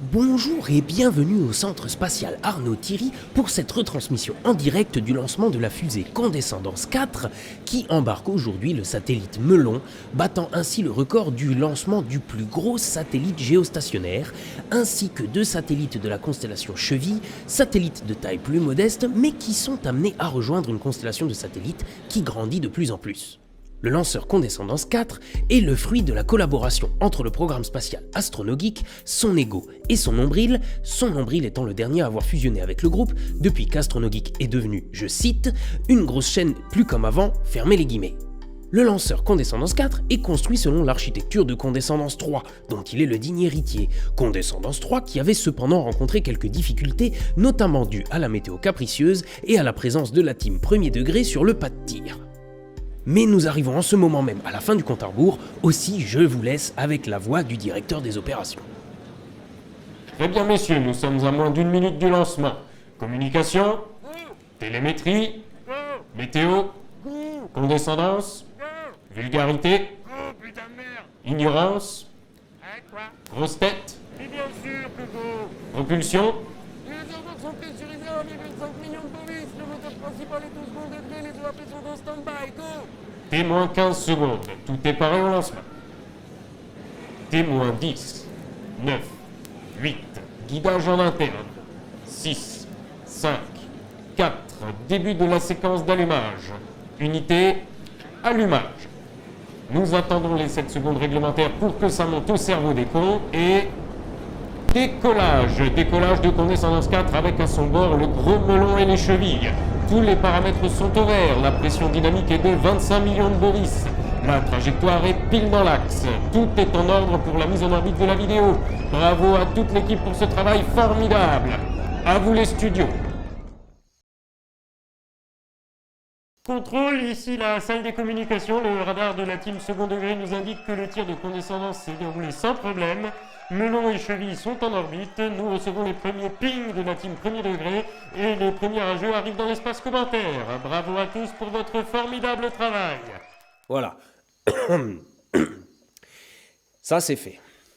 Bonjour et bienvenue au centre spatial Arnaud-Thierry pour cette retransmission en direct du lancement de la fusée Condescendance 4 qui embarque aujourd'hui le satellite Melon, battant ainsi le record du lancement du plus gros satellite géostationnaire, ainsi que 2 satellites de la constellation Cheville, satellites de taille plus modeste mais qui sont amenés à rejoindre une constellation de satellites qui grandit de plus en plus. Le lanceur Condescendance 4 est le fruit de la collaboration entre le programme spatial Astronogeek, son ego et son nombril étant le dernier à avoir fusionné avec le groupe depuis qu'Astronogeek est devenu, je cite, une grosse chaîne plus comme avant, fermez les guillemets. Le lanceur Condescendance 4 est construit selon l'architecture de Condescendance 3, dont il est le digne héritier. Condescendance 3 qui avait cependant rencontré quelques difficultés, notamment dues à la météo capricieuse et à la présence de la team premier degré sur le pas de tir. Mais nous arrivons en ce moment même à la fin du compte à rebours, aussi je vous laisse avec la voix du directeur des opérations. Très bien messieurs, nous sommes à moins d'1 minute du lancement. Communication, télémétrie, météo, condescendance, vulgarité, ignorance, grosse tête, propulsion, Les ordres sont pressurisés à 1,5 million de polices. Le moteur principal est au second degré. Les EAP sont en stand-by. Go! témoin 15 secondes, tout est pareil au lancement. Témoin 10, 9, 8, guidage en interne, 6, 5, 4, début de la séquence d'allumage. Unité, allumage. Nous attendons les 7 secondes réglementaires pour que ça monte au cerveau des cons et... Décollage de Condescendance 4 avec à son bord le gros melon et les chevilles. Tous les paramètres sont au vert, la pression dynamique est de 25 millions de boris. La trajectoire est pile dans l'axe. Tout est en ordre pour la mise en orbite de la vidéo. Bravo à toute l'équipe pour ce travail formidable. À vous les studios. Contrôle, ici la salle des communications. Le radar de la team second degré nous indique que le tir de Condescendance s'est déroulé sans problème. Melon et Cheville sont en orbite. Nous recevons les premiers pings de la team premier degré et les premiers rageux arrivent dans l'espace commentaire. Bravo à tous pour votre formidable travail. Voilà. Ça c'est fait.